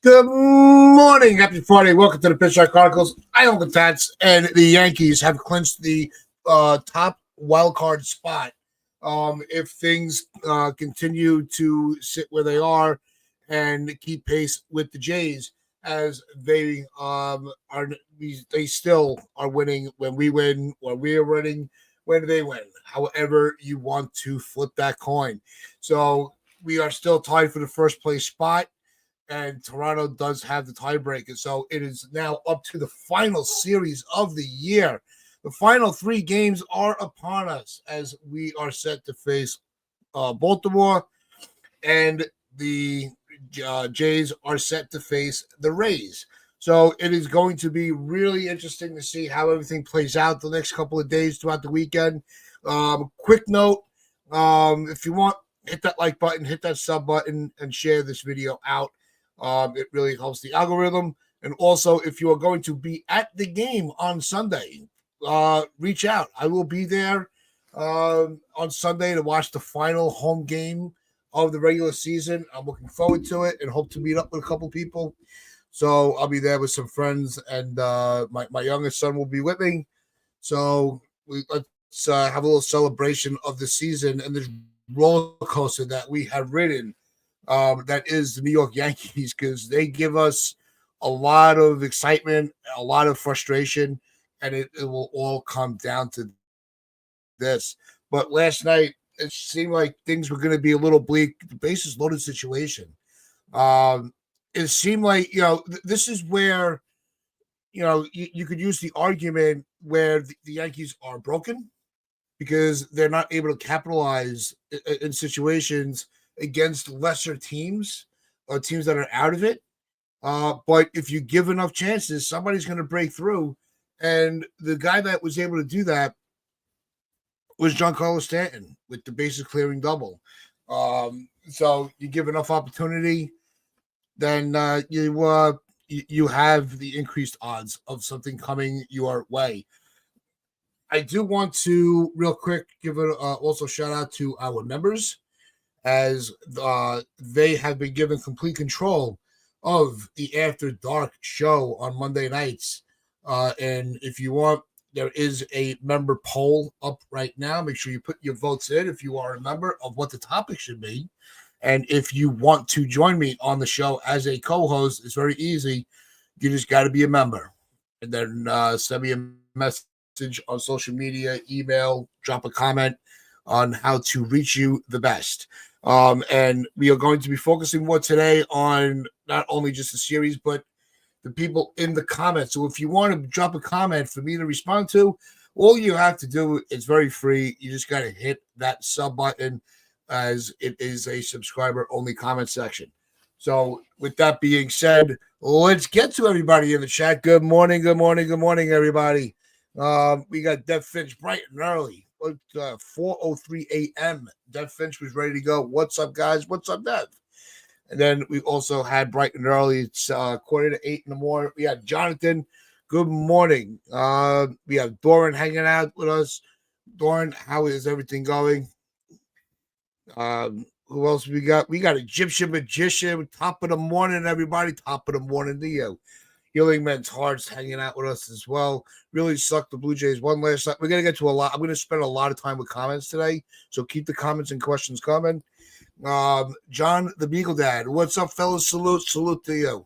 Good morning. Happy Friday. Welcome to the Pitch Track Chronicles. I own the Tats, and the Yankees have clinched the top wild card spot. If things continue to sit where they are and keep pace with the Jays, as they they still are winning when we win, when we are winning, when they win. However you want to flip that coin. So we are still tied for the first place spot, and Toronto does have the tiebreaker. So it is now up to the final series of the year. The final three games are upon us as we are set to face Baltimore, and the Jays are set to face the Rays. So it is going to be really interesting to see how everything plays out the next couple of days throughout the weekend. Quick note, if you want, hit that like button, hit that sub button, and share this video out. It really helps the algorithm. And also, if you are going to be at the game on Sunday, reach out. I will be there on Sunday to watch the final home game of the regular season. I'm looking forward to it and hope to meet up with a couple people. So I'll be there with some friends, and my youngest son will be with me. So let's have a little celebration of the season and this roller coaster that we have ridden. That is the New York Yankees, because they give us a lot of excitement, a lot of frustration, and it will all come down to this. But last night, it seemed like things were going to be a little bleak. The bases loaded situation. It seemed like, this is where, you could use the argument where the Yankees are broken because they're not able to capitalize in situations against lesser teams or teams that are out of it. But if you give enough chances, somebody's going to break through. And the guy that was able to do that was Giancarlo Stanton with the bases clearing double. So you give enough opportunity, then you have the increased odds of something coming your way. I do want to real quick give it also shout out to our members, as they have been given complete control of the After Dark show on Monday nights. And if you want, there is a member poll up right now. Make sure you put your votes in if you are a member of what the topic should be. And if you want to join me on the show as a co-host, it's very easy. You just got to be a member. And then send me a message on social media, email, drop a comment on how to reach you the best. And we are going to be focusing more today on not only just the series, but the people in the comments. So if you want to drop a comment for me to respond to, all you have to do is very free. You just got to hit that sub button, as it is a subscriber-only comment section. So with that being said, let's get to everybody in the chat. Good morning, everybody. We got Dev Finch bright and early. 4:03 a.m. Dev Finch was ready to go. What's up, guys? What's up, Dev? And then we also had bright and early. It's 7:45 in the morning. We had Jonathan. Good morning. We have Doran hanging out with us. Doran, how is everything going? Who else we got? We got Egyptian Magician. Top of the morning, everybody. Top of the morning to you. Healing Men's Hearts hanging out with us as well. Really sucked the Blue Jays one last night. We're going to get to a lot. I'm going to spend a lot of time with comments today, so keep the comments and questions coming. John the Beagle Dad, what's up, fellas? Salute to you.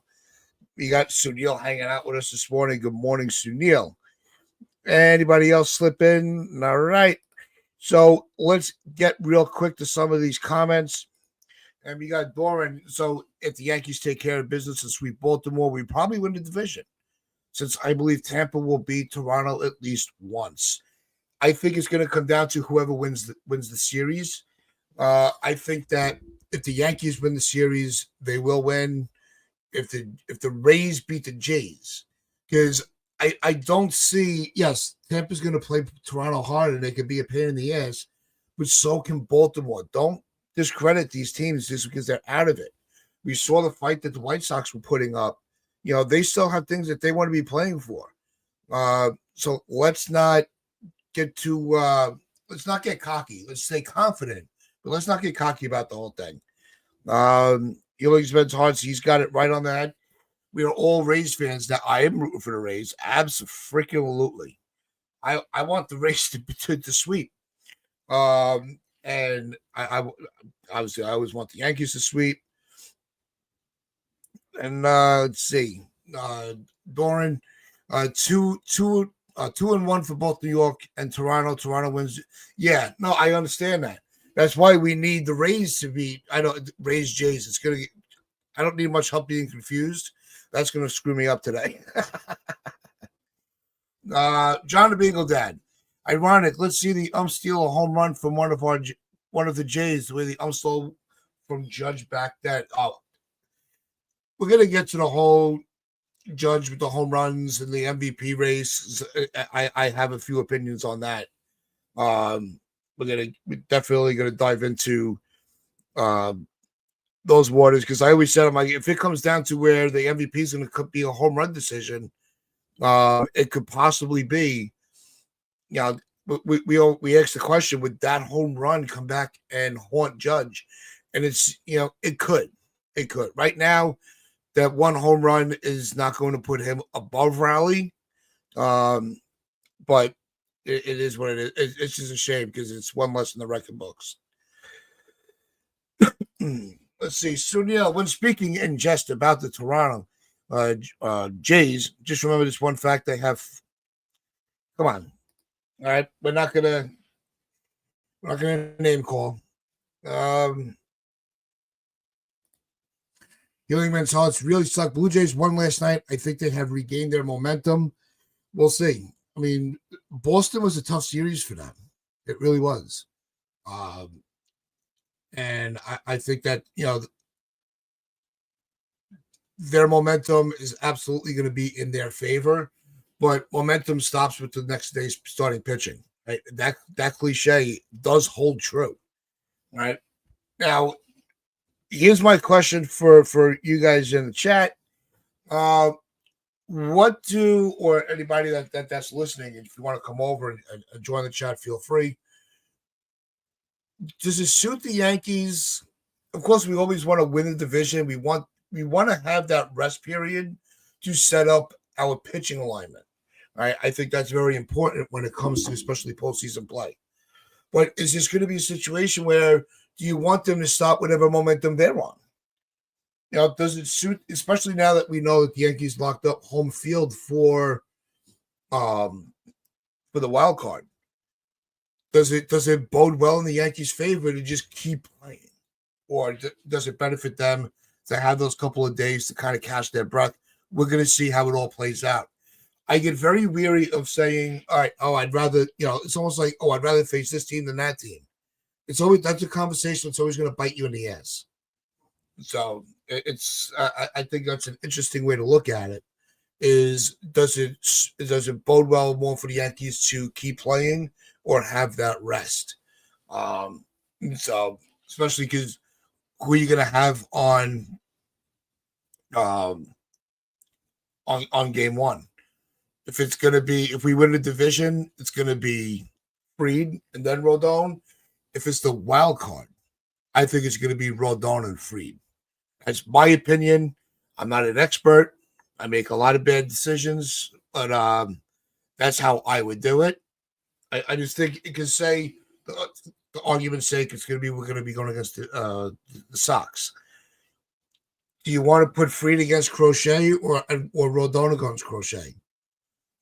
We got Sunil hanging out with us this morning. Good morning, Sunil. Anybody else slip in? All right. So let's get real quick to some of these comments. And we got Doran. So if the Yankees take care of business and sweep Baltimore, we probably win the division. since I believe Tampa will beat Toronto at least once. I think it's going to come down to whoever wins the series. I think that if the Yankees win the series, they will win. If the Rays beat the Jays, because I don't see. Yes, Tampa's going to play Toronto hard, and they could be a pain in the ass, but so can Baltimore. Don't discredit these teams just because they're out of it. We saw the fight that the White Sox were putting up. They still have things that they want to be playing for. So let's not get too let's not get cocky. Let's stay confident, but let's not get cocky about the whole thing. Ewing's Ben's Hearts, he's got it right on the head. We are all Rays fans. Now I am rooting for the Rays, absolutely. I want the Rays to sweep. And I obviously I always want the Yankees to sweep. And let's see, Doran, 2-1 for both New York and Toronto. Toronto wins. Yeah, no, I understand that. That's why we need the Rays to beat. Rays Jays. It's gonna. I don't need much help being confused. That's gonna screw me up today. John the Beagle Dad. Ironic. Let's see the steal a home run from one of the Jays. The way the stole from Judge back then. Oh, we're gonna get to the whole Judge with the home runs and the MVP race. I have a few opinions on that. We're definitely gonna dive into those waters because I always said, I'm like, if it comes down to where the MVP is going to be a home run decision, it could possibly be. We asked the question: would that home run come back and haunt Judge? And it's it could. Right now, that one home run is not going to put him above Raleigh, but it is what it is. It's just a shame because it's one less in the record books. Let's see. Sunil, when speaking in jest about the Toronto Jays, just remember this one fact they have. Come on. All right. We're not gonna name call. Healing Man's Hearts really sucked. Blue Jays won last night. I think they have regained their momentum. We'll see. I mean, Boston was a tough series for them. It really was. And I think that, their momentum is absolutely going to be in their favor, but momentum stops with the next day's starting pitching. Right? That cliche does hold true. Right? Now, here's my question for you guys in the chat. Or anybody that's listening, if you want to come over and join the chat, feel free. Does it suit the Yankees? Of course, we always want to win the division. We want to have that rest period to set up our pitching alignment. Right? I think that's very important when it comes to especially postseason play. But is this going to be a situation where do you want them to stop whatever momentum they're on? Does it suit, especially now that we know that the Yankees locked up home field for the wild card? Does it bode well in the Yankees' favor to just keep playing? Or does it benefit them to have those couple of days to kind of catch their breath? We're going to see how it all plays out. I get very weary of saying, all right, I'd rather, it's almost like, I'd rather face this team than that team. That's a conversation that's always going to bite you in the ass. So I think that's an interesting way to look at it. Does it bode well more for the Yankees to keep playing or have that rest? So especially because who are you going to have on game one? If we win the division, it's going to be Fried and then Rodon. If it's the wild card, I think it's going to be Rodon and Fried. That's my opinion. I'm not an expert. I make a lot of bad decisions, but that's how I would do it. I just think it could say, the argument's sake, we're going to be going against the Sox. Do you want to put Fried against Crochet or Rodon against Crochet?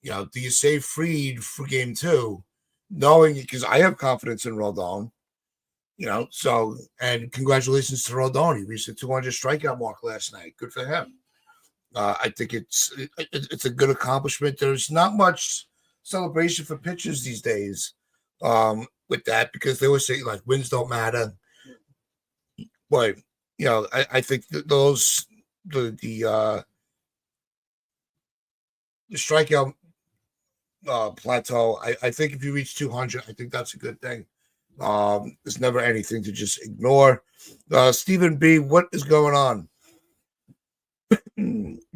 Do you save Fried for game two, knowing because I have confidence in Rodon? And congratulations to Rodon. He reached the 200 strikeout mark last night. Good for him. I think it's a good accomplishment. There's not much celebration for pitchers these days with that because they always say like wins don't matter. But I think that the strikeout plateau. I think if you reach 200, I think that's a good thing. There's never anything to just ignore. Stephen B, what is going on?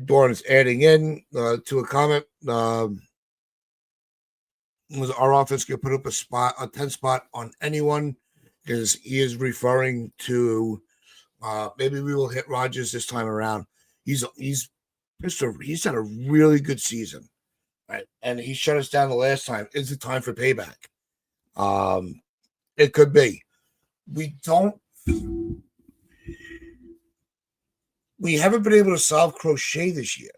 Doran is adding in to a comment. Was our offense going to put up a 10 spot on anyone? Because he is referring to maybe we will hit Rodgers this time around. He's had a really good season, right? And he shut us down the last time. Is it time for payback? It could be. We haven't been able to solve Crochet this year.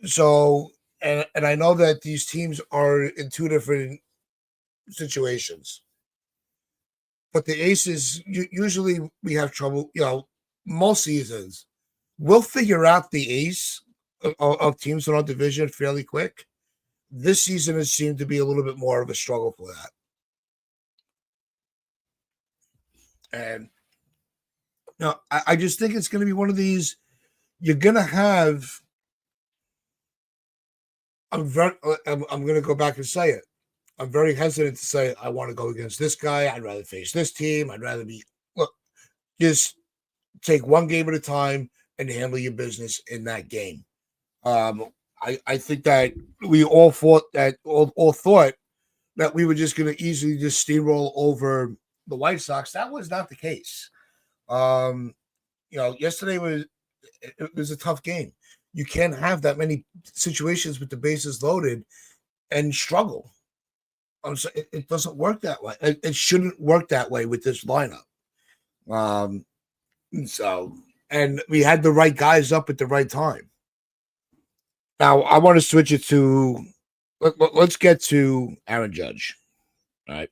So, and I know that these teams are in two different situations. But the Aces, usually we have trouble, most seasons. We'll figure out the ace of teams in our division fairly quick. This season has seemed to be a little bit more of a struggle for that. And I just think it's going to be one of these. You're going to have. I'm going to go back and say it. I'm very hesitant to say I want to go against this guy. I'd rather face this team. I'd rather just take one game at a time and handle your business in that game. I think that we all thought that we were just going to easily just steamroll over the White Sox. That was not the case. Yesterday was a tough game. You can't have that many situations with the bases loaded and struggle. It doesn't work that way. It shouldn't work that way with this lineup. And we had the right guys up at the right time. Now, I want to switch it to let's get to Aaron Judge. All right.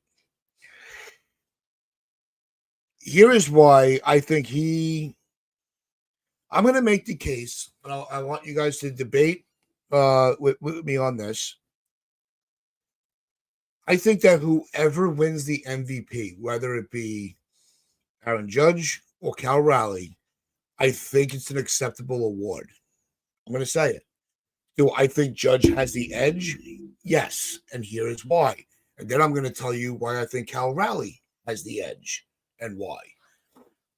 Here is why I think I'm going to make the case, and I want you guys to debate with me on this. I think that whoever wins the MVP, whether it be Aaron Judge or Cal Raleigh, I think it's an acceptable award. I'm going to say it. Do I think Judge has the edge? Yes, and here is why. And then I'm going to tell you why I think Cal Raleigh has the edge and why.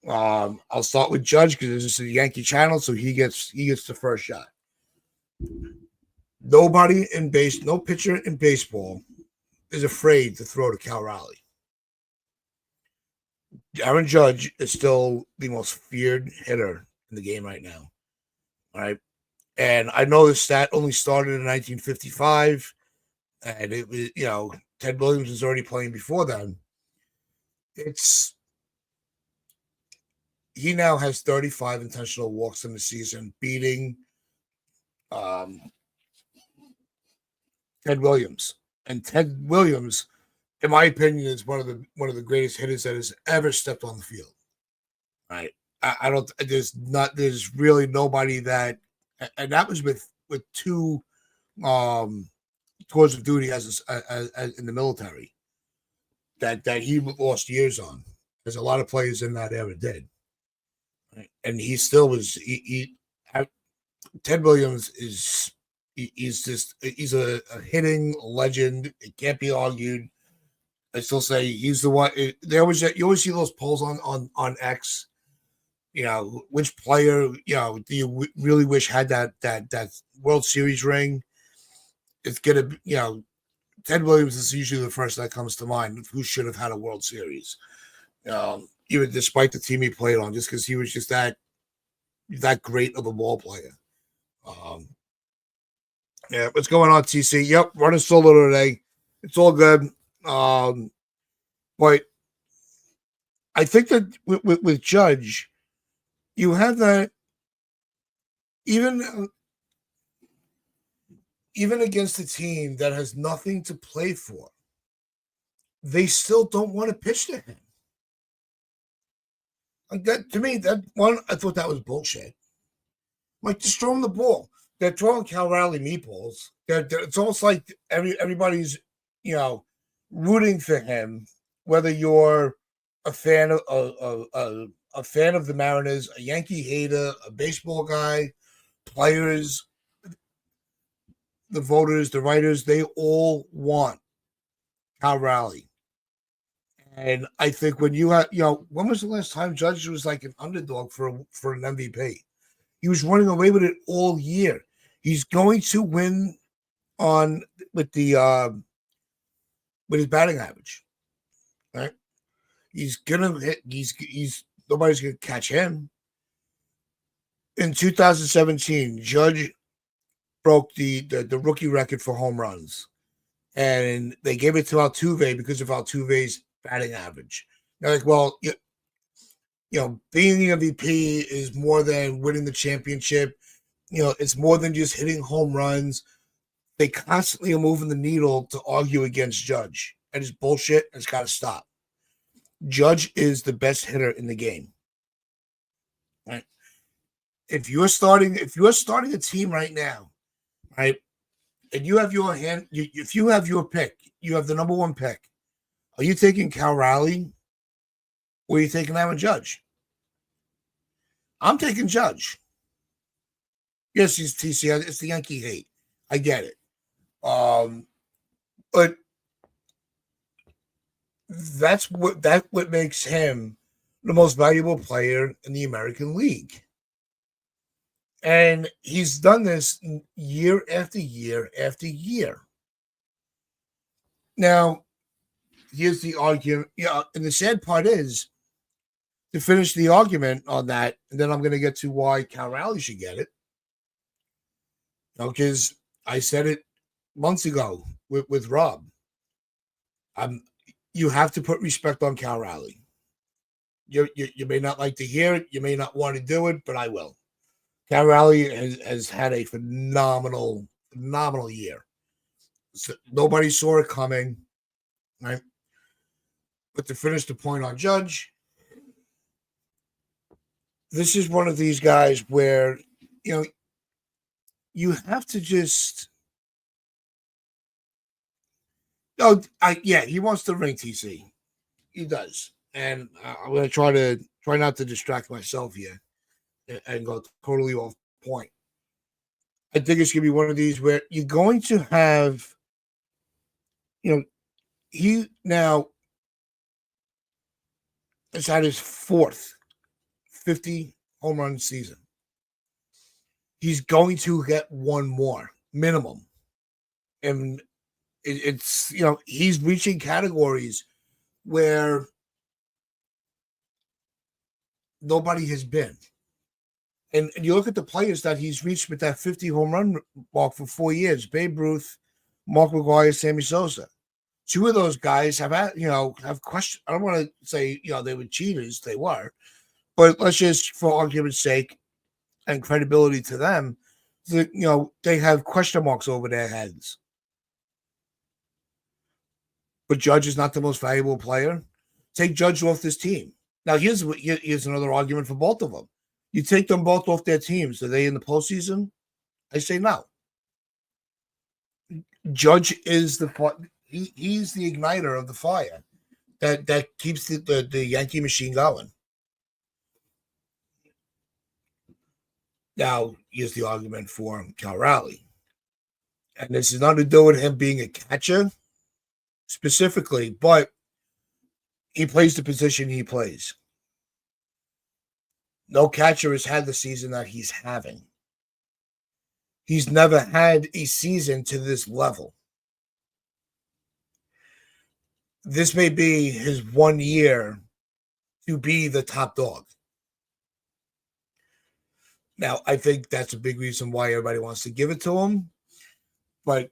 I'll start with Judge because this is a Yankee channel, so he gets the first shot. No pitcher in baseball is afraid to throw to Cal Raleigh. Aaron Judge is still the most feared hitter in the game right now. All right. And I know the stat only started in 1955, and it was, Ted Williams was already playing before then. He now has 35 intentional walks in the season, beating Ted Williams. And Ted Williams, in my opinion, is one of the greatest hitters that has ever stepped on the field. Right? I don't. There's really nobody that, and that was with two tours of duty as in the military that he lost years on, as a lot of players in that era did. Right? And he still was. Ted Williams is. He's a hitting legend. It can't be argued. I still say he's the one. You always see those polls on X. Which player do you really wish had that World Series ring? It's gonna Ted Williams is usually the first that comes to mind. Who should have had a World Series? Even despite the team he played on, just because he was just that great of a ball player. Yeah, what's going on, TC? Yep, running solo today. It's all good. But I think that with Judge, you have that even against a team that has nothing to play for, they still don't want to pitch to him. Like that, to me, that one, I thought that was bullshit. Like, just throw him the ball. They're throwing Cal Raleigh meatballs. It's almost like everybody's, rooting for him, whether you're a fan of a fan of the Mariners, a Yankee hater, a baseball guy, players, the voters, the writers, they all want Cal Raleigh. And I think when you have, when was the last time Judge was like an underdog for an MVP? He was running away with it all year. He's going to win on with his batting average, right? He's gonna hit. He's nobody's gonna catch him. In 2017, Judge broke the rookie record for home runs, and they gave it to Altuve because of Altuve's batting average. They're like, well, being the MVP is more than winning the championship. It's more than just hitting home runs. They constantly are moving the needle to argue against Judge, and it's bullshit. And it's got to stop. Judge is the best hitter in the game. Right? If you're starting a team right now, right, and you have your hand, if you have your pick, you have the number one pick. Are you taking Cal Raleigh, or are you taking Aaron Judge? I'm taking Judge. Yes, he's TC. It's the Yankee hate. I get it. But that's what makes him the most valuable player in the American League. And he's done this year after year after year. Now, here's the argument. And the sad part is, to finish the argument on that, and then I'm going to get to why Cal Raleigh should get it. Because I said it months ago with Rob. You have to put respect on Cal Raleigh. You may not like to hear it. You may not want to do it, but I will. Cal Raleigh has had a phenomenal year. So nobody saw it coming, right? But to finish the point on Judge, this is one of these guys where, you have to just. Oh, he wants the ring, TC. He does, and I'm going to try not to distract myself here and go totally off point. I think it's going to be one of these where you're going to have, he now has had his fourth 50 home run season. He's going to get one more minimum, and it's he's reaching categories where nobody has been. And you look at the players that he's reached with that 50 home run mark for 4 years: Babe Ruth, Mark McGwire, Sammy Sosa. Two of those guys have questioned. I don't want to say they were cheaters. They were, but let's just, for argument's sake and credibility to them, they have question marks over their heads. But Judge is not the most valuable player. Take Judge off this team. Now, here's another argument for both of them. You take them both off their teams. Are they in the postseason? I say no. Judge is he's the igniter of the fire that keeps the Yankee machine going. Now, here's the argument for Cal Raleigh. And this is not to do with him being a catcher specifically, but he plays the position he plays. No catcher has had the season that he's having. He's never had a season to this level. This may be his 1 year to be the top dog. Now, I think that's a big reason why everybody wants to give it to him. But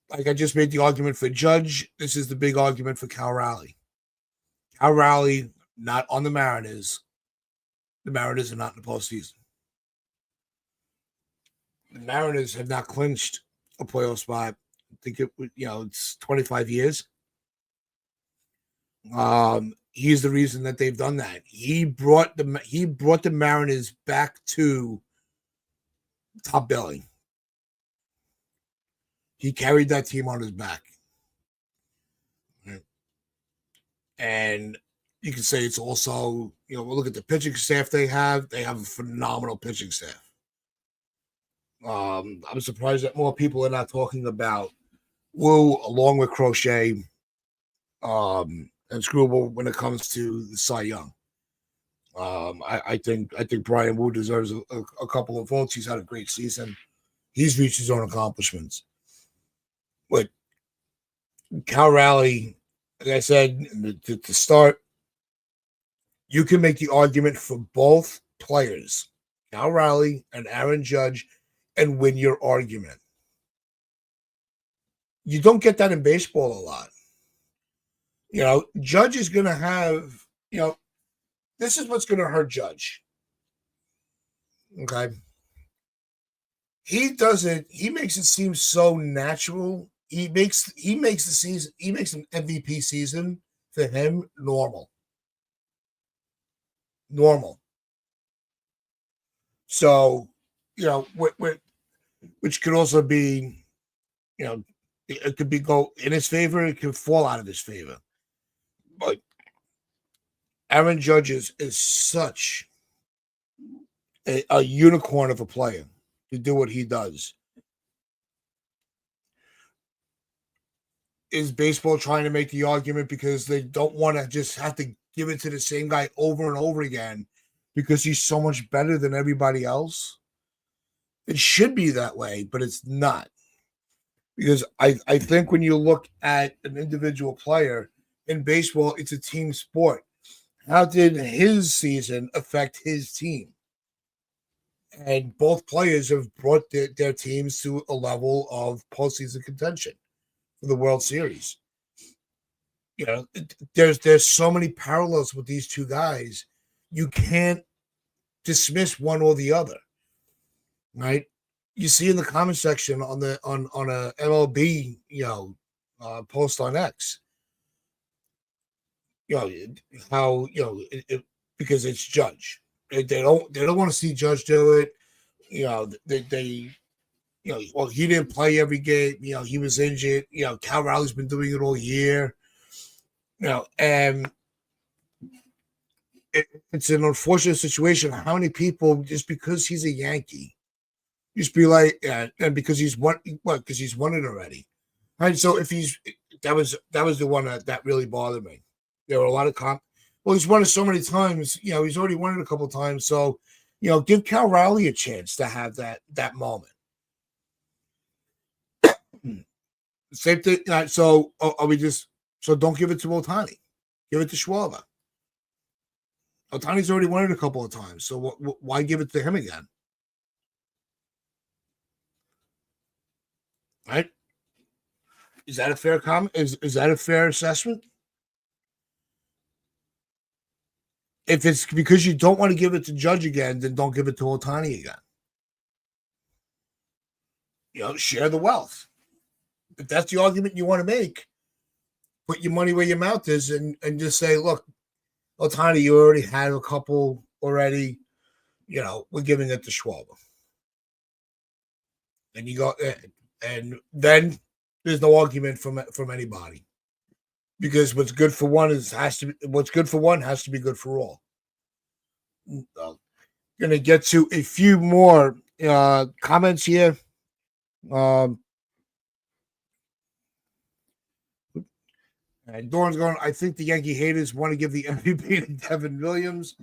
like I just made the argument for Judge, this is the big argument for Cal Raleigh. Cal Raleigh, not on the Mariners. The Mariners are not in the postseason. The Mariners have not clinched a playoff spot. I think it's 25 years. He's the reason that they've done that. He brought the Mariners back to top billing. He carried that team on his back. And you can say it's also, we'll look at the pitching staff they have. They have a phenomenal pitching staff. I'm surprised that more people are not talking about Wu along with Crochet and Screwball when it comes to the Cy Young. I think Brian Wu deserves a couple of votes. He's had a great season. He's reached his own accomplishments. But Cal Raleigh, like I said, to start, you can make the argument for both players, Cal Raleigh and Aaron Judge, and win your argument. You don't get that in baseball a lot. Judge is going to have, this is what's going to hurt Judge. Okay. He makes it seem so natural. He makes an MVP season for him normal. So, which could also be, it could be go in his favor. It could fall out of his favor. But Aaron Judge is such a unicorn of a player to do what he does. Is baseball trying to make the argument because they don't want to just have to give it to the same guy over and over again because he's so much better than everybody else? It should be that way, but it's not. Because I think when you look at an individual player in baseball, it's a team sport. How did his season affect his team? And both players have brought their teams to a level of postseason contention for the World Series. There's so many parallels with these two guys. You can't dismiss one or the other, right? You see in the comment section on a MLB post on X, how because it's Judge. They don't want to see Judge do it. Well, he didn't play every game. He was injured. Cal Raleigh's been doing it all year. And it's an unfortunate situation. How many people, just because he's a Yankee, just be like, and because he's won, because he's won it already, right? So if that was the one that really bothered me. There were a lot of well, he's won it so many times. He's already won it a couple of times. So, give Cal Raleigh a chance to have that moment. Same thing. So are we just? So don't give it to Ohtani. Give it to Schwarber. Ohtani's already won it a couple of times. So why give it to him again? Right? Is that a fair comment? Is that a fair assessment? If it's because you don't want to give it to Judge again, then don't give it to Ohtani again. Share the wealth. If that's the argument you want to make, put your money where your mouth is and just say, look, Ohtani, you already had a couple already. We're giving it to Schwarber. And you go, and then there's no argument from anybody. Because what's good for one has to be good for all. Going to get to a few more comments here. And Dorn's going, I think the Yankee haters want to give the MVP to Devin Williams.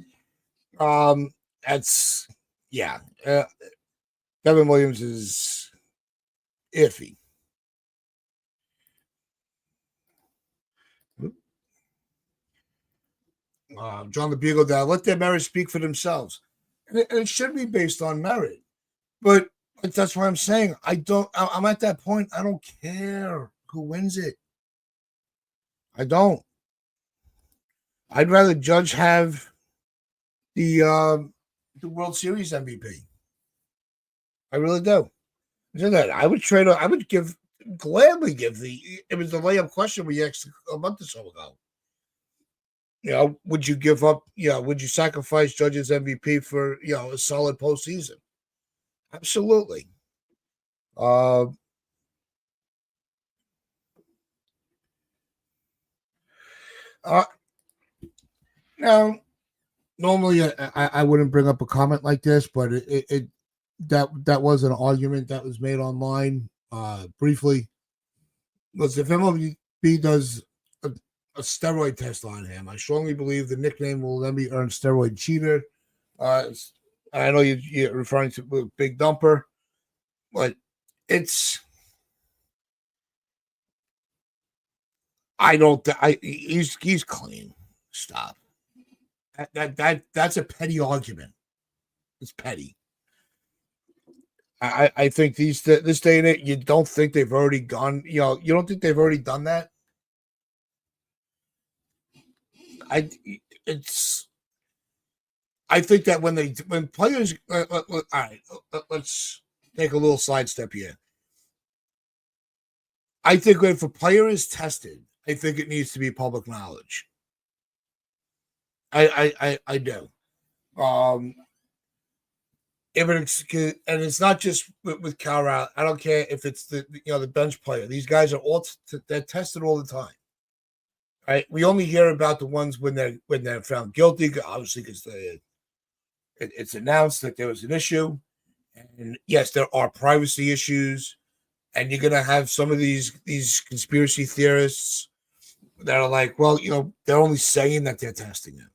That's, yeah. Devin Williams is iffy. John the Beagle down. Let their merit speak for themselves. And it should be based on merit. But that's why I'm saying I'm at that point. I don't care who wins it. I don't. I'd rather Judge have the World Series MVP. I really do. I would gladly give it was the layup question we asked a month or so ago. Would you give up, would you sacrifice Judge's MVP for, a solid postseason? Absolutely. Uh, uh, now, normally I wouldn't bring up a comment like this, but that was an argument that was made online briefly. Was if MLB does a steroid test on him, I strongly believe the nickname will then be earned steroid cheater. I know you're referring to Big Dumper, but it's I don't I he's clean. Stop. That's a petty argument. It's petty. I think this day and age, you don't think they've already gone. You don't think they've already done that. I it's I think that when players, all right, let's take a little sidestep here. I think if a player is tested, I think it needs to be public knowledge. I do. Um, if it's and it's not just with Cal Raleigh. I don't care if it's the bench player. These guys are they're tested all the time. Right? We only hear about the ones when they're found guilty, obviously because it's announced that there was an issue, and yes, there are privacy issues, and you're gonna have some of these conspiracy theorists that are like, well, they're only saying that they're testing it.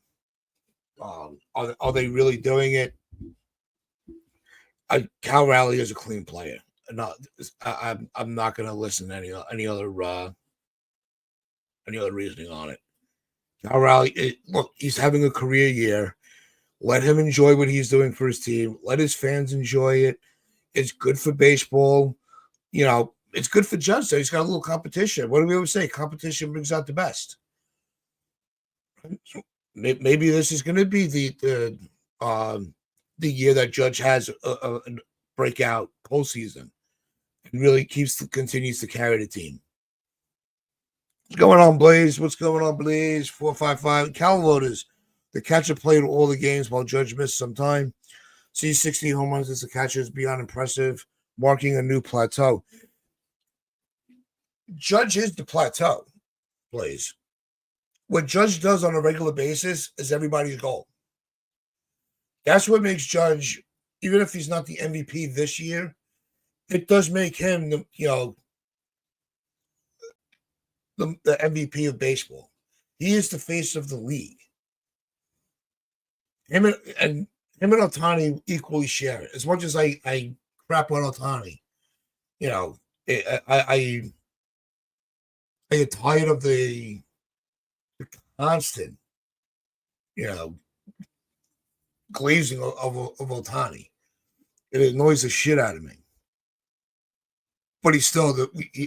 Are they really doing it? Cal Raleigh is a clean player. I'm not going to listen to any other reasoning on it. Cal Raleigh, look, he's having a career year. Let him enjoy what he's doing for his team. Let his fans enjoy it. It's good for baseball. It's good for Judge. So he's got a little competition. What do we always say? Competition brings out the best. So maybe this is going to be the year that Judge has a breakout postseason and really continues to carry the team. What's going on, Blaze? What's going on, Blaze? 455. Cal Voters. The catcher played all the games while Judge missed some time. Sees 60 home runs as a catcher is beyond impressive, marking a new plateau. Judge is the plateau, Blaze. What Judge does on a regular basis is everybody's goal. That's what makes Judge, even if he's not the MVP this year, it does make him the MVP of baseball. He is the face of the league. Him and Ohtani equally share it. As much as I crap on Ohtani, I get tired of the constant, glazing of Ohtani. It annoys the shit out of me. But he's still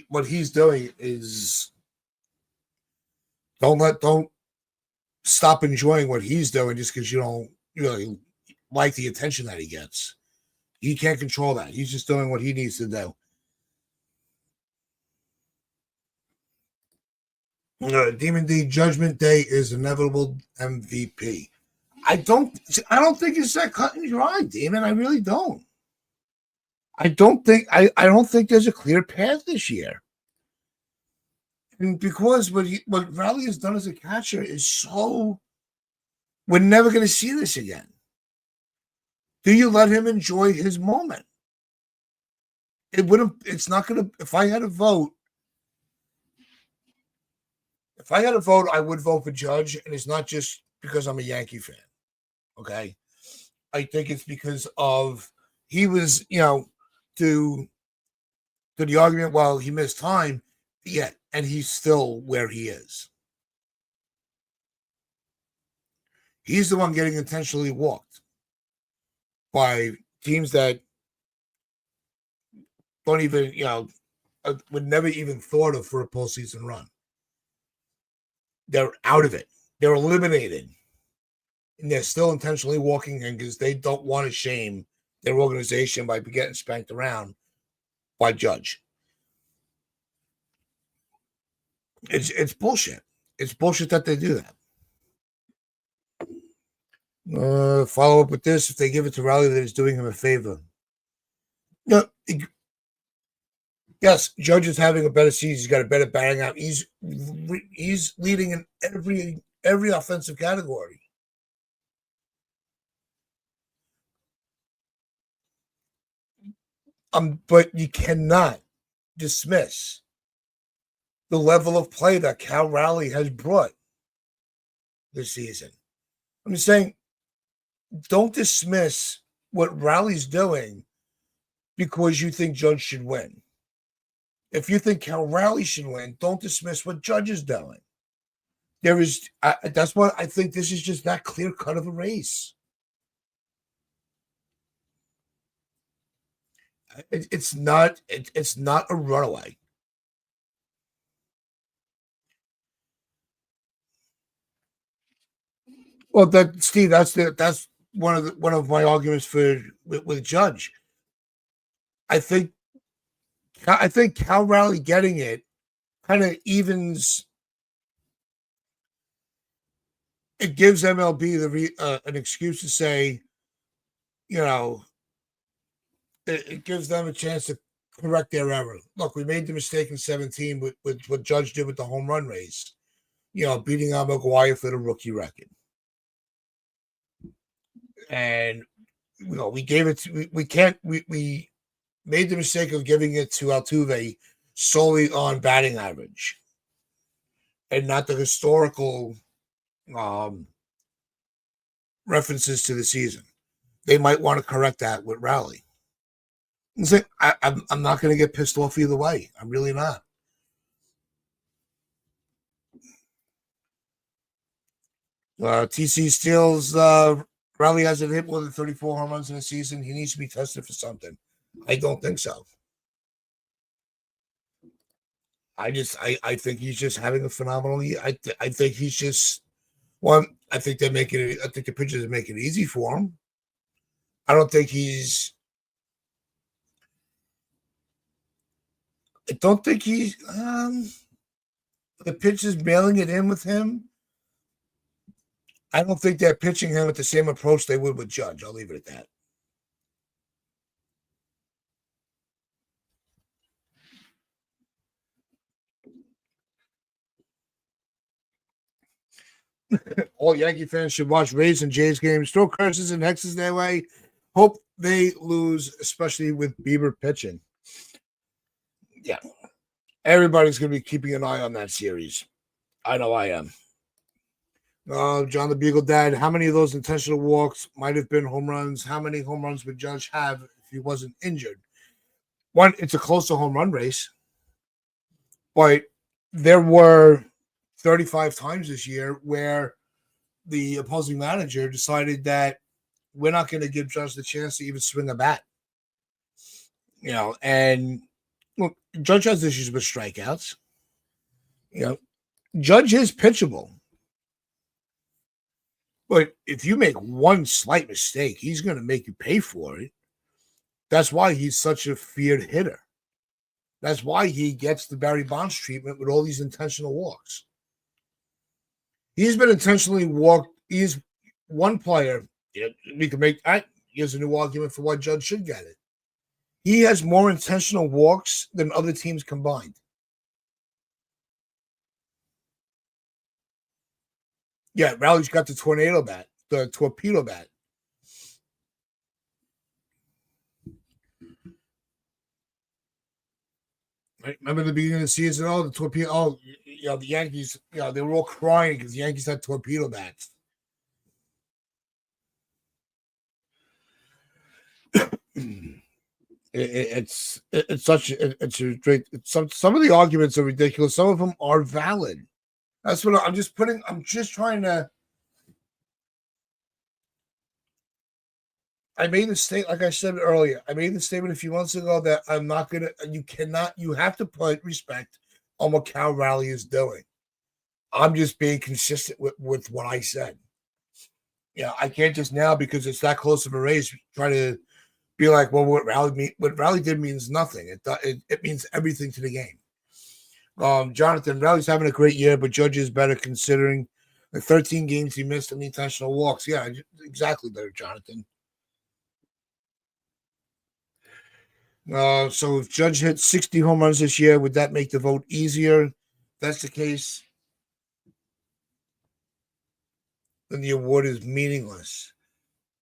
what he's doing is don't stop enjoying what he's doing just because you don't really like the attention that he gets. He can't control that. He's just doing what he needs to do. Demon D Judgment Day is inevitable MVP. I don't think it's that cut and dry, Demon. I really don't. I don't think there's a clear path this year. And because what Raleigh has done as a catcher is so, we're never going to see this again. Do you let him enjoy his moment? It's not going to, if I had a vote, I would vote for Judge, and it's not just because I'm a Yankee fan. Okay. I think it's because of he was, to the argument while he missed time, yeah, and he's still where he is. He's the one getting intentionally walked by teams that don't even, would never even thought of for a postseason run. They're out of it. They're eliminated. And they're still intentionally walking in because they don't want to shame their organization by getting spanked around by Judge. It's bullshit. It's bullshit that they do that. Follow up with this. If they give it to Raleigh, that is doing him a favor. No, yes, Judge is having a better season. He's got a better batting out. He's leading in every offensive category. But you cannot dismiss the level of play that Cal Raleigh has brought this season. I'm just saying, don't dismiss what Raleigh's doing because you think Judge should win. If you think Cal Raleigh should win, don't dismiss what Judge is doing. That's why I think this is just that clear cut of a race. It's not a runaway. Well, Steve, that's one of my arguments with Judge. I think Cal Raleigh getting it kind of evens. It gives MLB an excuse to say, it gives them a chance to correct their error. Look, we made the mistake in 17 with what Judge did with the home run race. Beating out McGuire for the rookie record. And we gave it to, we made the mistake of giving it to Altuve solely on batting average and not the historical references to the season. They might want to correct that with Raleigh. I'm not going to get pissed off either way. I'm really not. TC Steele's Raleigh hasn't hit more than 34 home runs in a season. He needs to be tested for something. I don't think so. I think he's just having a phenomenal year. I think he's just one. I think they're making it. I think the pitchers are making it easy for him. I don't think he's. I don't think he's. The pitchers mailing it in with him. I don't think they're pitching him with the same approach they would with Judge. I'll leave it at that. All Yankee fans should watch Rays and Jays games. Throw curses and hexes their way. Hope they lose, especially with Bieber pitching. Yeah. Everybody's going to be keeping an eye on that series. I know I am. John the Beagle Dad, how many of those intentional walks might have been home runs? How many home runs would Judge have if he wasn't injured? One, it's a closer home run race, but there were 35 times this year where the opposing manager decided that we're not going to give Judge the chance to even swing a bat. And look, Judge has issues with strikeouts. Judge is pitchable. But if you make one slight mistake, he's going to make you pay for it. That's why he's such a feared hitter. That's why he gets the Barry Bonds treatment with all these intentional walks. He's been intentionally walked. He's one player. We can make. Here's a new argument for why Judge should get it. He has more intentional walks than other teams combined. Yeah, Raleigh's got the torpedo bat. Right? Remember the beginning of the season? Oh, the torpedo. Oh, the Yankees. They were all crying because the Yankees had torpedo bats. It's a great. Some of the arguments are ridiculous. Some of them are valid. That's what I'm just putting. I'm just trying to. I made the statement, like I said earlier. I made the statement a few months ago that I'm not gonna. You have to put respect on what Cal Raleigh is doing. I'm just being consistent with what I said. I can't just now because it's that close of a race try to be like, well, what Raleigh did means nothing. It means everything to the game. Jonathan, Raleigh's having a great year, but Judge is better considering the 13 games he missed and the intentional walks. Yeah, exactly there, Jonathan. So if Judge hit 60 home runs this year, would that make the vote easier? If that's the case, then the award is meaningless.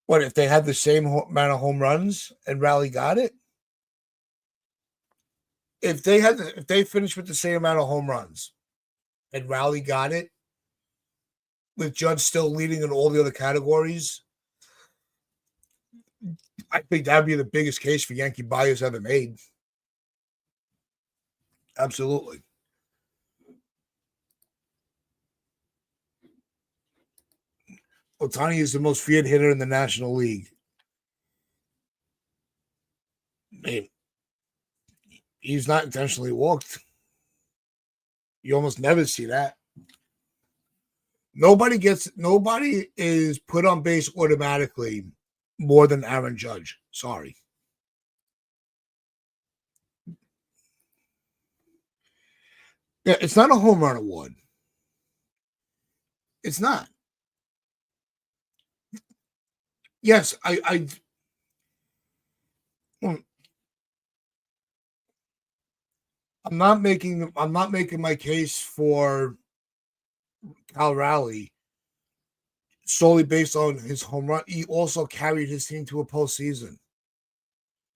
What if they had the same amount of home runs and Raleigh got it? If they finished with the same amount of home runs and Raleigh got it, with Judge still leading in all the other categories, I think that would be the biggest case for Yankee buyers ever made. Absolutely. Ohtani is the most feared hitter in the National League. Man, he's not intentionally walked. You almost never see that. Nobody is put on base automatically more than Aaron Judge. Sorry. Yeah, it's not a home run award. It's not. Yes, I'm not making my case for Cal Raleigh solely based on his home run. He also carried his team to a postseason.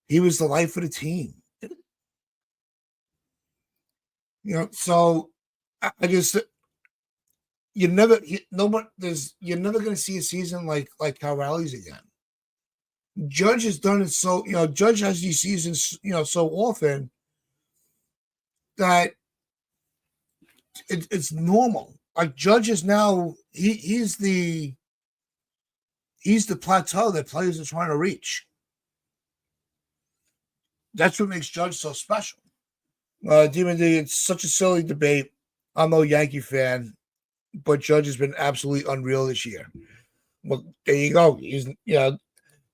He was the life of the team. So I just you're never going to see a season like Cal Raleigh's again. Judge has done it so Judge has these seasons so often that it's normal. Like Judge is now he's the plateau that players are trying to reach. That's what makes Judge so special. Demon D, it's such a silly debate. I'm no Yankee fan, but Judge has been absolutely unreal this year. Well, there you go.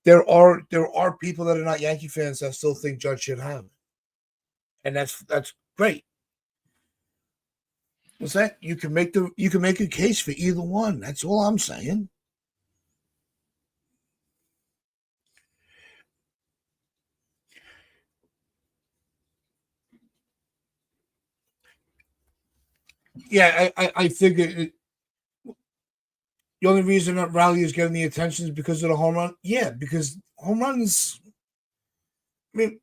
There are people that are not Yankee fans that still think Judge should have it. And that's great. What's that? You can make a case for either one. That's all I'm saying. Yeah, I think the only reason that Raleigh is getting the attention is because of the home run. Yeah, because home runs. I mean,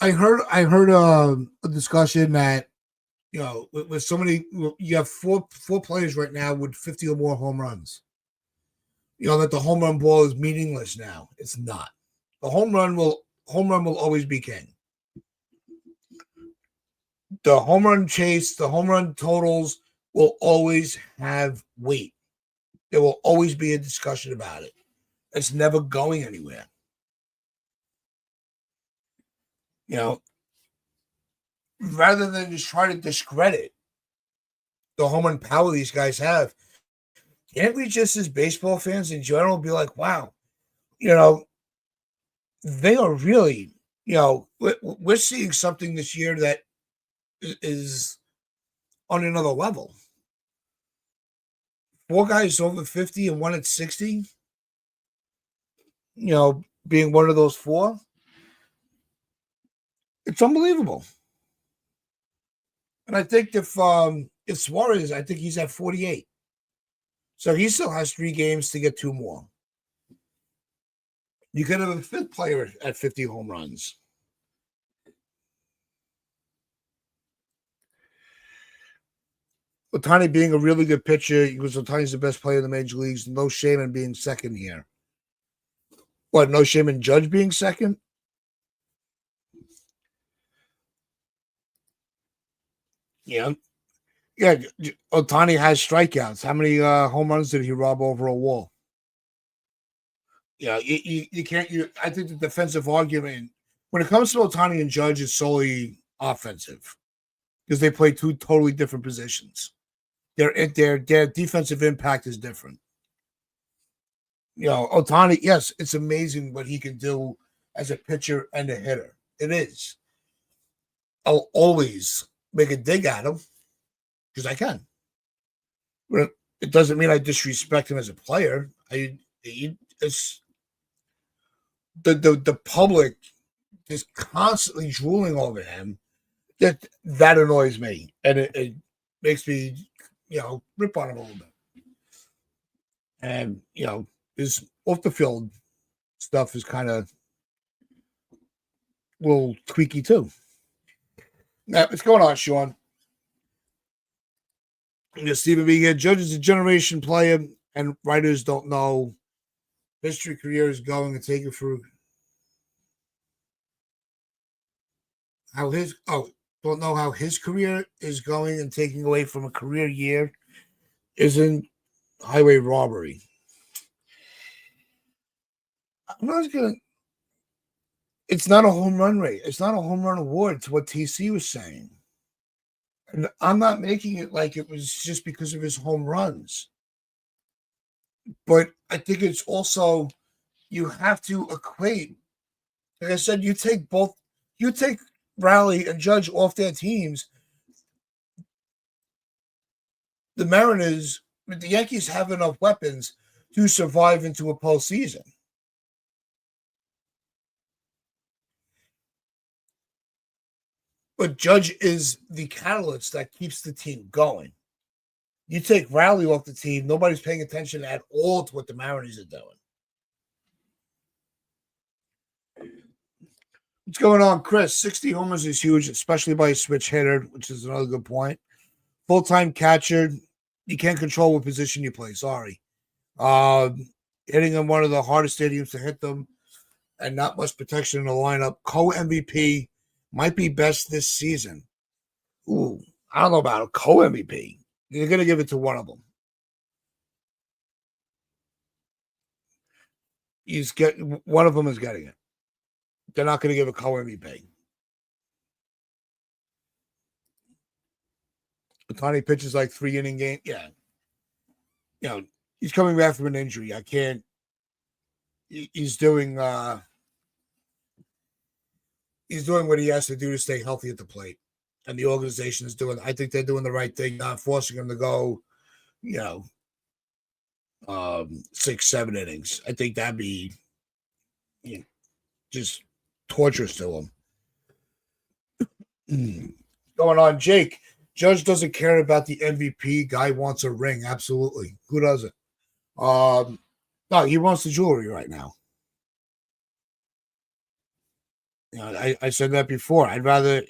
I heard a discussion that with so many, you have four players right now with 50 or more home runs. That the home run ball is meaningless now. It's not. The home run will always be king. The home run chase, the home run totals will always have weight. There will always be a discussion about it. It's never going anywhere. Rather than just try to discredit the home run power these guys have, can't we just, as baseball fans in general, be like, wow, they are really, we're seeing something this year that is on another level. 4 guys over 50 and 1 at 60, being one of those 4. It's unbelievable. And I think if Suarez, I think he's at 48. So he still has 3 games to get 2 more. You could have a 5th player at 50 home runs. Ohtani being a really good pitcher, because Ohtani's the best player in the major leagues. No shame in being second here. What, no shame in Judge being second? Yeah. Yeah, Ohtani has strikeouts. How many home runs did he rob over a wall? Yeah, you can't. I think the defensive argument, when it comes to Ohtani and Judge, is solely offensive because they play 2 totally different positions. Their defensive impact is different. Ohtani, yes, it's amazing what he can do as a pitcher and a hitter. It is. I'll always make a dig at him because I can. But it doesn't mean I disrespect him as a player. the public is constantly drooling over him. That annoys me, and it makes me, rip on him a little bit. And his off the field stuff is kind of a little tweaky too. Now, what's going on, Sean? Stephen B. here. Judge is a generation player, and writers don't know history career is going and take it for how don't know how his career is going and taking away from a career year isn't highway robbery. I'm not gonna. It's not a home run rate. It's not a home run award. To what TC was saying. And I'm not making it like it was just because of his home runs. But I think it's also, you have to equate. Like I said, you take Raleigh and Judge off their teams. The Yankees have enough weapons to survive into a postseason. But Judge is the catalyst that keeps the team going. You take Raleigh off the team, nobody's paying attention at all to what the Mariners are doing. What's going on, Chris? 60 homers is huge, especially by a switch hitter, which is another good point. Full-time catcher, you can't control what position you play. Sorry. Hitting in one of the hardest stadiums to hit them and not much protection in the lineup. Co-MVP might be best this season. Ooh, I don't know about a co-MVP. You're going to give it to one of them. One of them is getting it. They're not going to give a co-MVP. Ohtani pitches like 3-inning game. Yeah. He's coming back from an injury. I can't. He's doing what he has to do to stay healthy at the plate. And the organization is I think they're doing the right thing, not forcing him to go, 6-7 innings. I think that'd be just torturous to him. Going on, Jake. Judge doesn't care about the MVP. Guy wants a ring. Absolutely. Who doesn't? No, he wants the jewelry right now. I said that before. I'd rather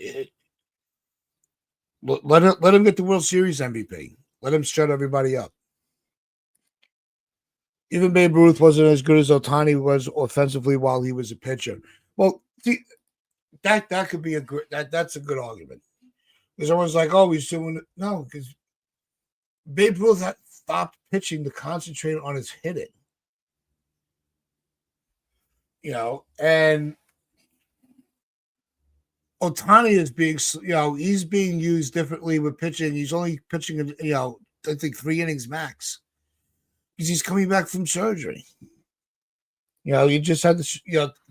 let him get the World Series MVP. Let him shut everybody up. Even Babe Ruth wasn't as good as Ohtani was offensively while he was a pitcher. Well, see, that could be that's a good argument. Because everyone's like, oh, he's doing it. No, because Babe Ruth had stopped pitching to concentrate on his hitting. And Ohtani is being, he's being used differently with pitching. He's only pitching, I think 3 innings max because he's coming back from surgery. You just had to,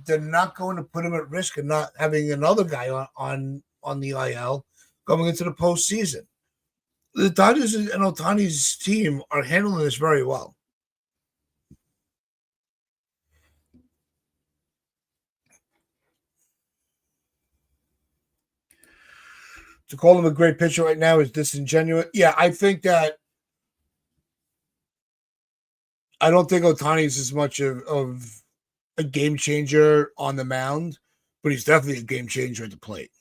they're not going to put him at risk of not having another guy on the IL going into the postseason. The Dodgers and Ohtani's team are handling this very well. To call him a great pitcher right now is disingenuous. Yeah, I think that I don't think Ohtani is as much of a game changer on the mound, but he's definitely a game changer at the plate.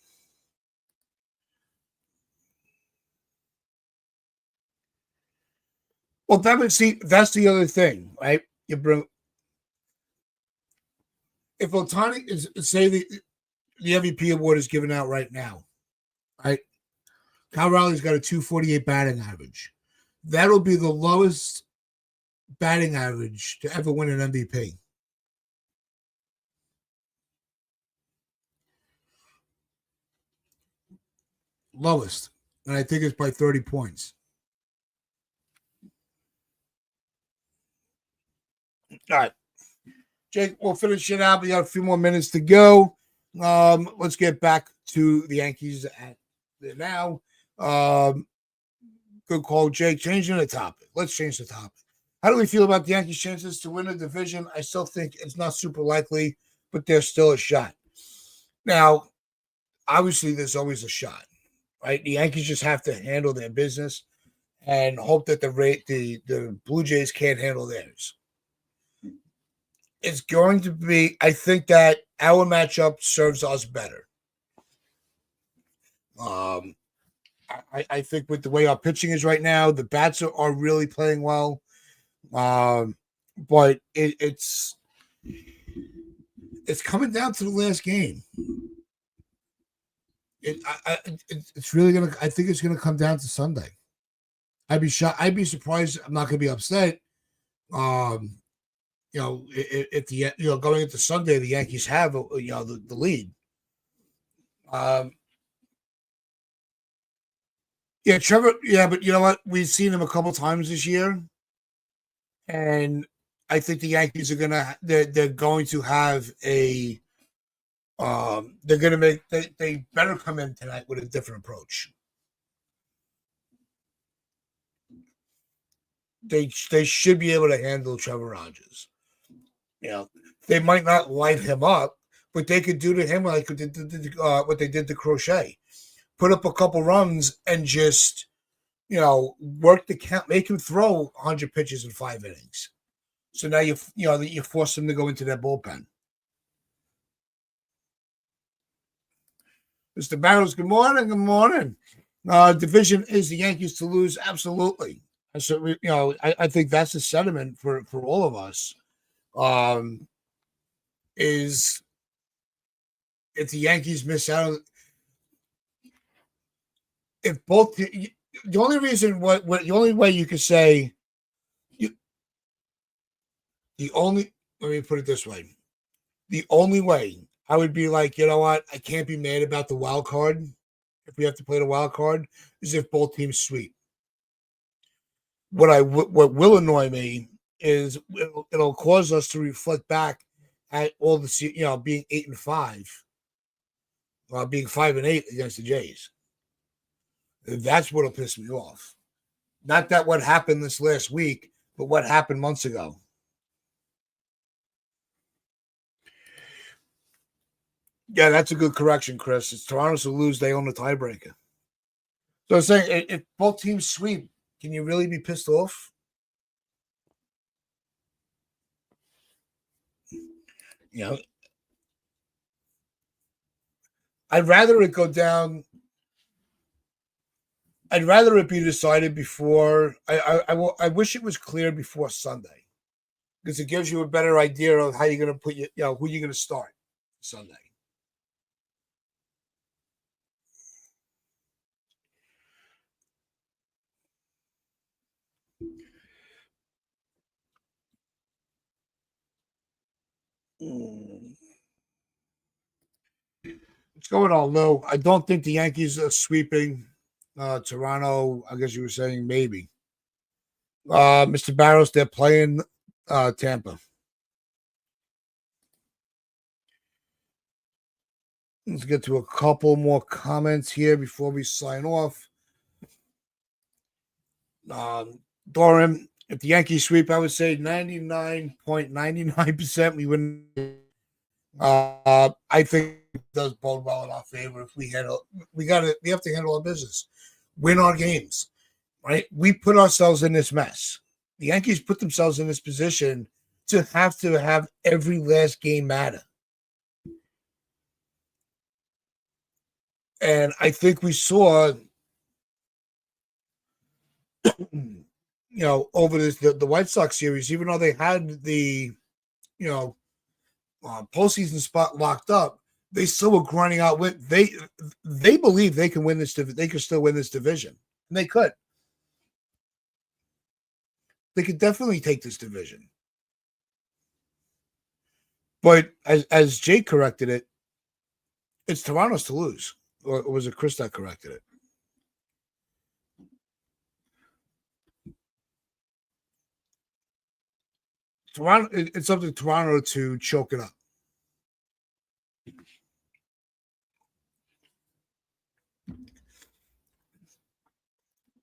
Well, that's the other thing, right? If Ohtani is, say the MVP award is given out right now, right? Cal Raleigh's got a 248 batting average. That'll be the lowest batting average to ever win an MVP. Lowest. And I think it's by 30 points. All right. Jake, we'll finish it out. We got a few more minutes to go. Let's get back to the Yankees now. Good call, Jake. Changing the topic. Let's change the topic. How do we feel about the Yankees' chances to win the division? I still think it's not super likely, but there's still a shot. Now, obviously, there's always a shot, right? The Yankees just have to handle their business and hope that the Blue Jays can't handle theirs. It's going to be, I think that our matchup serves us better. I think with the way our pitching is right now, the bats are really playing well. But it's coming down to the last game. It's really gonna. I think it's gonna come down to Sunday. I'd be shocked. I'd be surprised. I'm not gonna be upset. If the going into Sunday, the Yankees have the lead. Yeah, Trevor. Yeah, but you know what? We've seen him a couple times this year, and I think the Yankees are they're going to have a they're gonna they better come in tonight with a different approach. They should be able to handle Trevor Rogers. They might not light him up, but they could do to him like what they did to Crochet. Put up a couple runs and just work the count, make him throw 100 pitches in 5 innings. So now you force them to go into their bullpen. Mr. Barrows, good morning. Good morning. Division is the Yankees to lose, absolutely. So I think that's the sentiment for all of us. Is if the Yankees miss out, if both the only reason the only way you could say let me put it this way. The only way I would be like, you know what, I can't be mad about the wild card if we have to play the wild card is if both teams sweep. What will annoy me is it'll cause us to reflect back at all the being 8-5, being 5-8 against the Jays. That's what'll piss me off. Not that what happened this last week, but what happened months ago. Yeah, that's a good correction, Chris. It's Toronto to lose, they own the tiebreaker. So I'm saying if both teams sweep, can you really be pissed off? I'd rather it go down. I'd rather it be decided before. I wish it was clear before Sunday, because it gives you a better idea of how you're going to put who you're going to start Sunday. What's going on, Lou? I don't think the Yankees are sweeping Toronto. I guess you were saying maybe. Mr. Barrows, they're playing Tampa. Let's get to a couple more comments here before we sign off. Doran, if the Yankees sweep, I would say 99.99% we win. I think it does bode well in our favor if we have to handle our business, win our games, right? We put ourselves in this mess. The Yankees put themselves in this position to have every last game matter. And I think we saw, over the White Sox series, even though they had the, postseason spot locked up, they still were grinding out. They believe they can win this. They could still win this division, and they could. They could definitely take this division. But as Jake corrected it, it's Toronto's to lose. Or was it Chris that corrected it? Toronto. It's up to Toronto to choke it up.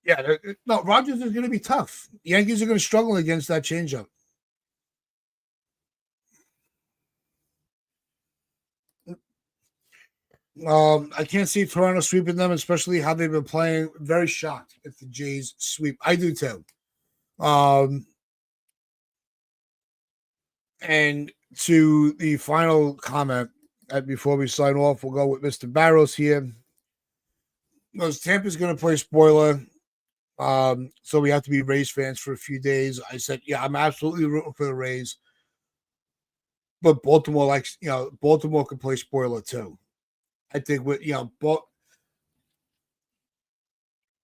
Yeah, no, Rogers is going to be tough. The Yankees are going to struggle against that changeup. I can't see Toronto sweeping them, especially how they've been playing. Very shocked if the Jays sweep. I do too. And to the final comment, before we sign off, we'll go with Mr. Barrows here. Because Tampa's going to play spoiler. So we have to be Rays fans for a few days. I said, yeah, I'm absolutely rooting for the Rays. But Baltimore likes, Baltimore can play spoiler too. I think with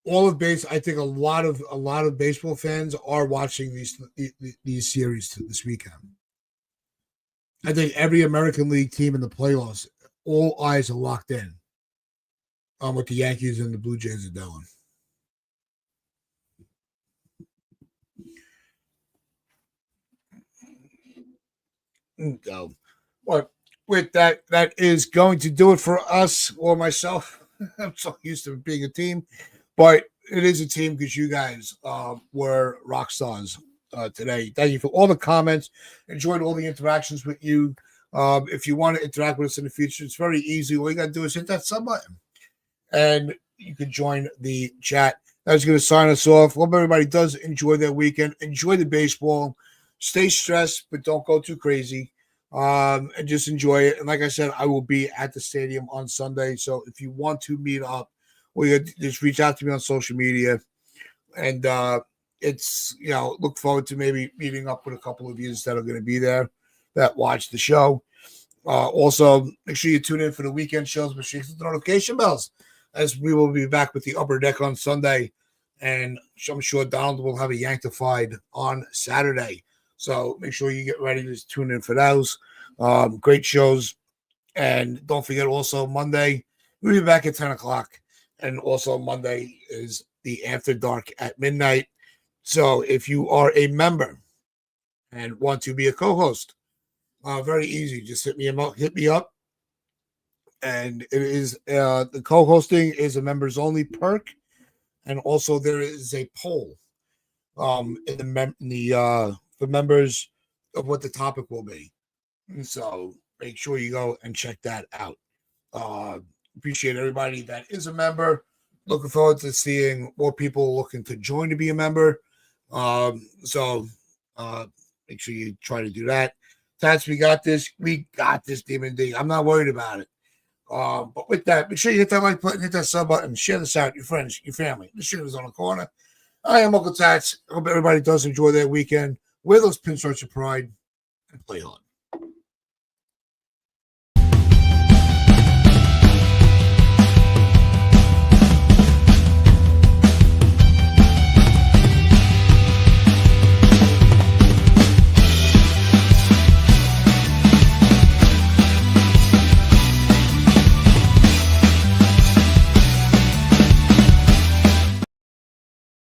all of base. I think a lot of baseball fans are watching these series this weekend. I think every American League team in the playoffs, all eyes are locked in on what the Yankees and the Blue Jays are doing. So, well, with that is going to do it for us or myself. I'm so used to being a team, but it is a team because you guys were rock stars today. Thank you for all the comments. Enjoyed all the interactions with you. If you want to interact with us in the future, it's very easy. All you got to do is hit that sub button, and you can join the chat. That's going to sign us off. Hope everybody does enjoy their weekend. Enjoy the baseball. Stay stressed, but don't go too crazy. And just enjoy it. And like I said, I will be at the stadium on Sunday. So if you want to meet up, well, just reach out to me on social media. And it's, look forward to maybe meeting up with a couple of you that are going to be there that watch the show. Also, make sure you tune in for the weekend shows, but shake the notification bells, as we will be back with the Upper Deck on Sunday. And I'm sure Donald will have a Yanktified on Saturday. So make sure you get ready to tune in for those. Great shows. And don't forget also Monday, we'll be back at 10 o'clock. And also Monday is the After Dark at midnight. So if you are a member and want to be a co-host, very easy. Just hit me up. And it is the co-hosting is a members only perk. And also there is a poll for members of what the topic will be. And so make sure you go and check that out. Appreciate everybody that is a member. Looking forward to seeing more people looking to join to be a member. So make sure you try to do that. Tats, we got this. We got this, Demon D. I'm not worried about it. But with that, make sure you hit that like button, hit that sub button, share this out with your friends, your family. The shit is on the corner. I am Uncle Tats. I hope everybody does enjoy their weekend. Wear those pinstripes of pride and play hard.